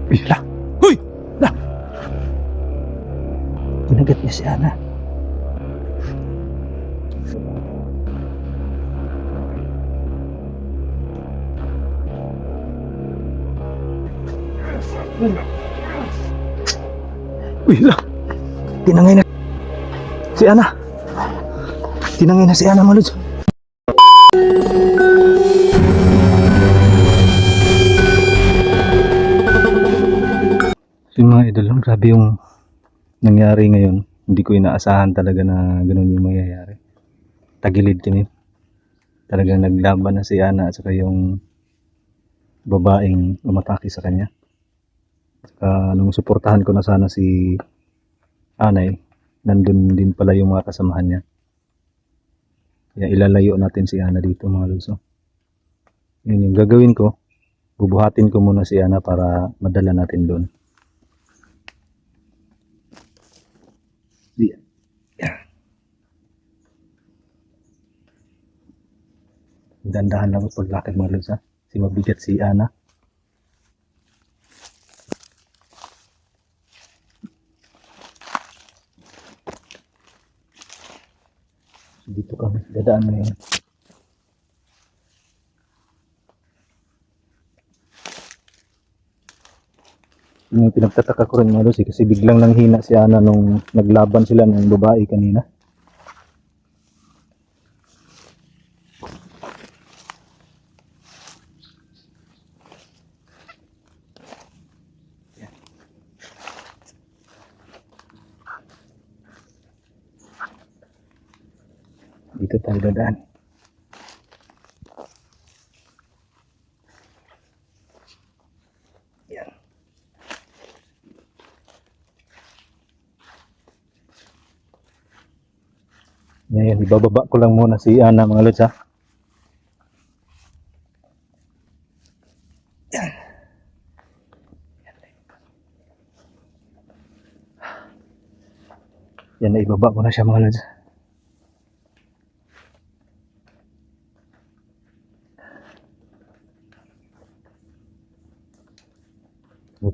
Uy, la! Uy! La! Kinagat niya si Ana. Uy, la! Tinangay na si Ana. Tinangay na si Ana, mga lods. So mga idol, grabe yung nangyari ngayon. Hindi ko inaasahan talaga na ganun yung mangyayari. Tagilid kami. Talagang naglaban na si Ana at saka yung babaeng umatake sa kanya. Nung suportahan ko na sana si Anay, nandun din pala yung mga kasamahan niya. Kaya ilalayo natin si Ana dito, mga lods. Yun yung gagawin ko. Bubuhatin ko muna si Ana para madala natin doon. Dandahan lang ako paglakad, mga lods, ha. Kasi mabigat si Ana. Dito kami, dadaan na yun. Yung pinagtataka ko rin, mga lods, kasi biglang nanghina si Ana nung naglaban sila ng babae kanina. Dito tayo dadaan. Yan. Ngayon, ibababa ko lang muna si Ana, mga lods, ha. Yan. Yan, na ibaba ko na siya, mga lods.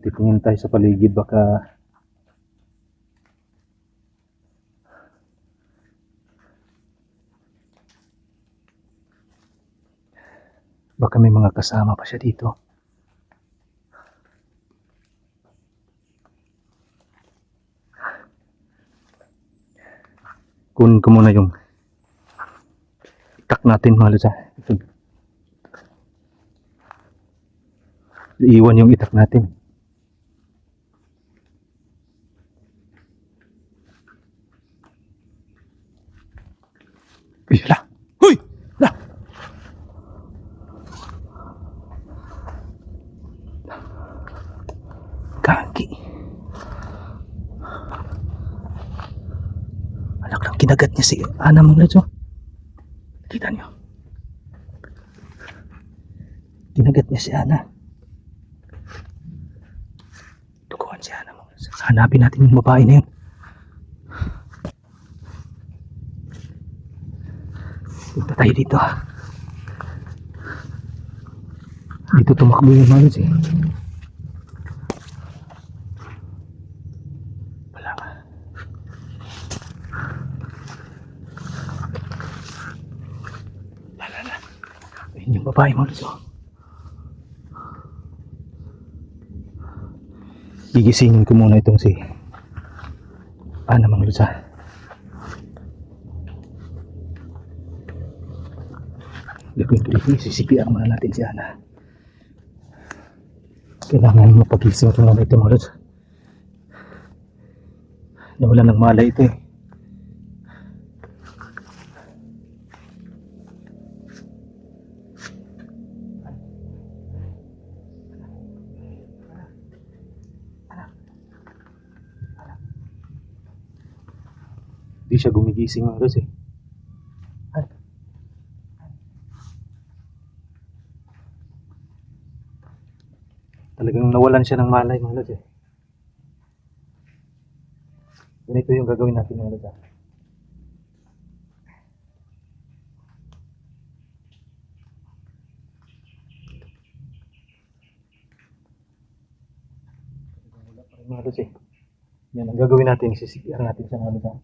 Titingin tayo sa paligid, baka may mga kasama pa siya dito. Kunin ko muna yung itak natin, mga lods, ha. Iiwan yung itak natin. Uy, la! Uy! La! Kaki. Anak lang, kinagat niya si Ana, mga lods, oh. Kita niyo. Kinagat niya si Ana. Tukuhan si Ana, mga lods. Hanapin natin yung babae na yun. Punta tayo dito, ha. Dito tumakbo yung mga lods, eh. Wala nga. Wala na. Ayun yung babae, mga lods, oh. Gigisingin ko muna itong si Ana, mga lods, ha. Gagawin ko dito, sisipian muna natin si Ana. Kailangan mapagising ko muna ito, mga lods. Nawala ng malay ito, eh. Hindi siya gumigising, mga lods, eh. Talagang nawalan siya ng malay, mga lods, eh. Ganito yung gagawin natin, mga lods, ha. Mga lods eh. Yan ang gagawin natin. CCR natin sa mga lods.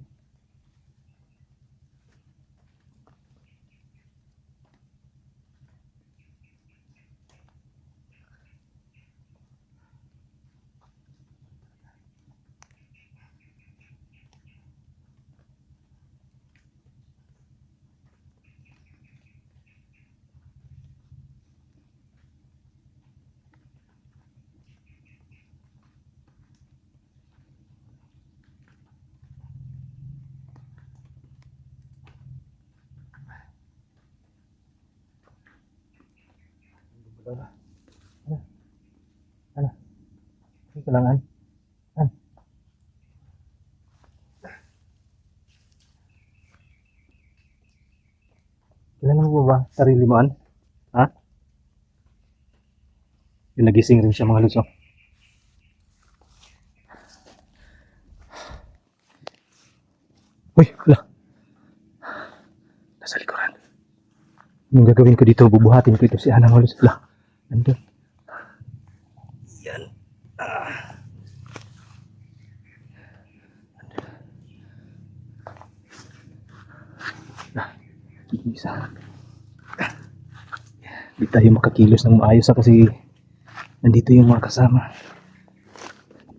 Ano? Ano? Hindi kailangan. Ano? Kilala mo ba sarili mo, an? Ha? Yung nagising rin siya mga lods. Uy, wala. Nasa likuran. Yung gagawin ko dito, bubuhatin ko ito si Ana mga lods. Wala. Nandun. Yan. Isa. Hindi tayo makakilos ng maayos kasi nandito yung mga kasama.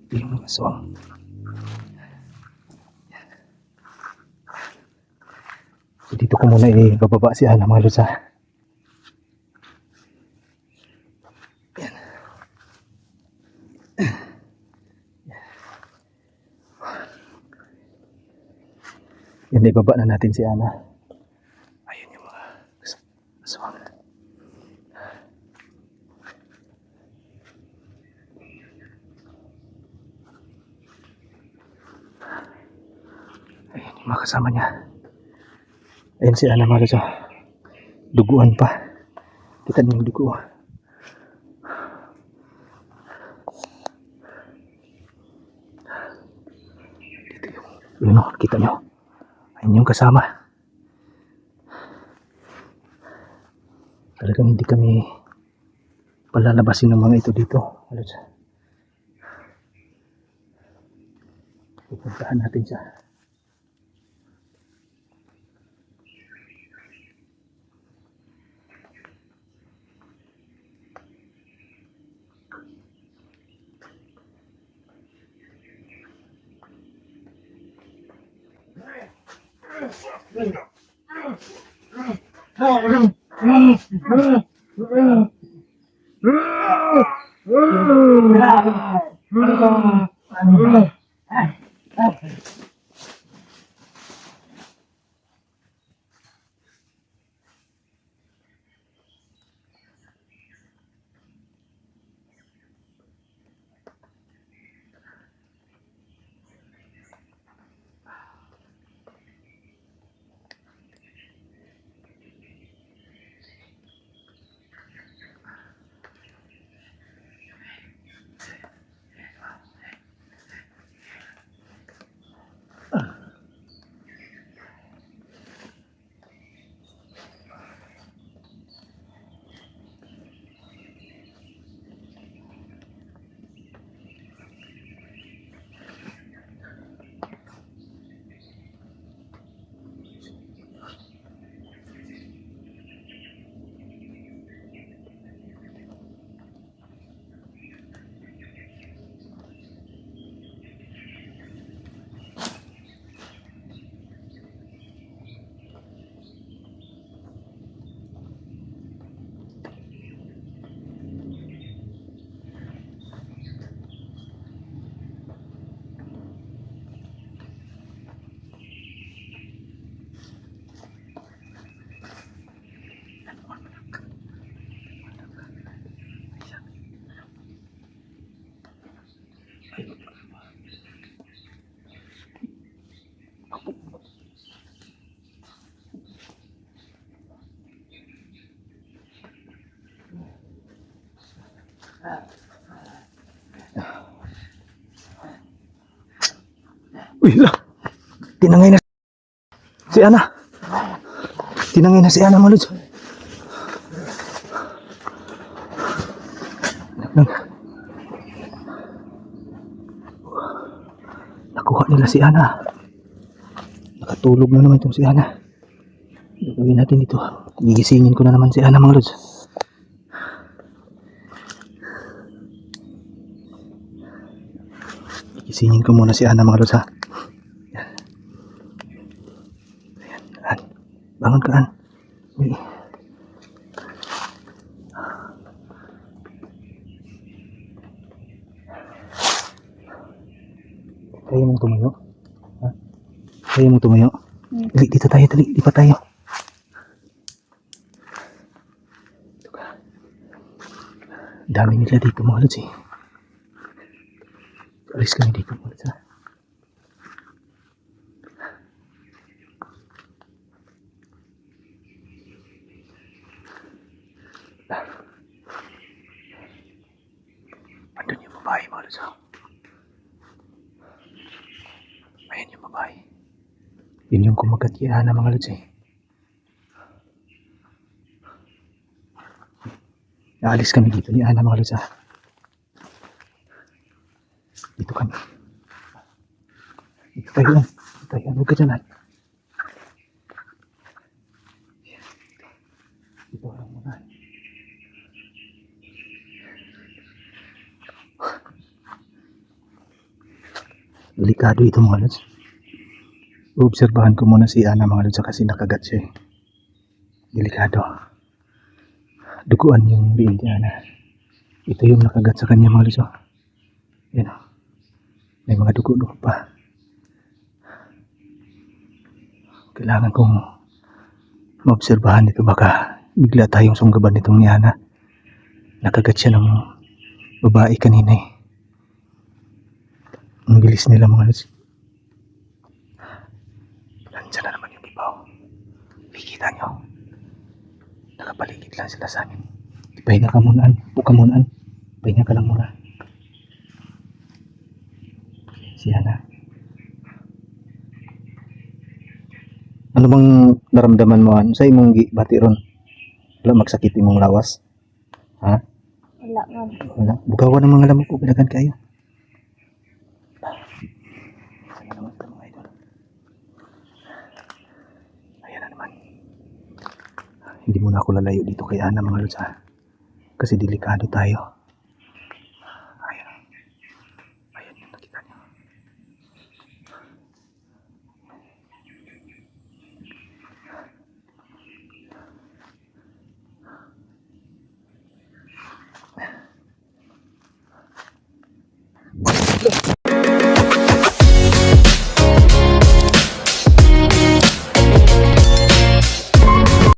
Ito yung mga aswang. So, dito ko muna bababa si Ana mga lods. Yan. Yan, ibaba na natin si Ana. Ayun yung mga aswang. Ayun yung mga kasama niya. Ayun si Ana mga lods. Duguan pa. Kita niyo yung dugo. Dito yung, yun o, kita niyo. Ayun yung kasama. Talagang hindi kami palalabasin ng mga ito dito. Halos. Pupuntahan natin siya. Uy, la. Tinangay na si Ana. Tinangay na si Ana mga lods. Nakuha nila si Ana. Nakatulog na naman itong si Ana. Gagawin natin dito. Gigisingin ko na naman si Ana mga lods. Gigisingin ko muna si Ana mga lods ha. Yan. Ayan. Bangon ka An. Uy. Kaya mong tumayo? Ha? Kaya mong tumayo? Dali, dito tayo, dali. Lipat tayo. Dito ka. Dami nila dito mga lods eh. Alis kami dito mga lods ha. Andun yung babae mga lods ha. Ayan yung babae. Yun yung kumagat kay Ana mga lods eh. Naalis kami dito ni Ana mga lods ha. Dito kami. Dito tayo yan. Dito tayo yan. Huwag ka dyan An. Dito lang muna. Delikado ito mga lods. Obserbahan ko muna si Ana mga lods kasi nakagat siya eh. Delikado. Duguan yung biil ni Ana. Ito yung nakagat sa kanya mga lods. Yan o. May mga dugo-dugo pa. Kailangan kong maobserbahan ito. Baka bigla tayong sunggaban nitong ni Ana. Nakagat siya ng babae kanina eh. Ang bilis nila mga lods. Nandiyan na naman yung ibaw. Kikita nyo. Nakapaligid lang sila sa amin. Pahinga ka muna An. Upo ka muna An. Pahinga ka lang muna. Si Ana. Ano bang naramdaman mo An? Sa imong bati ron? Wala magsakit imong lawas? Ha? Wala man. Wala. Bugawan ng mga lamok ko. Pinagan kayo. Sana naman ito mga idol. Ayan na naman. Hindi muna ako lalayo dito kay Ana mga lods ha. Kasi delikado tayo.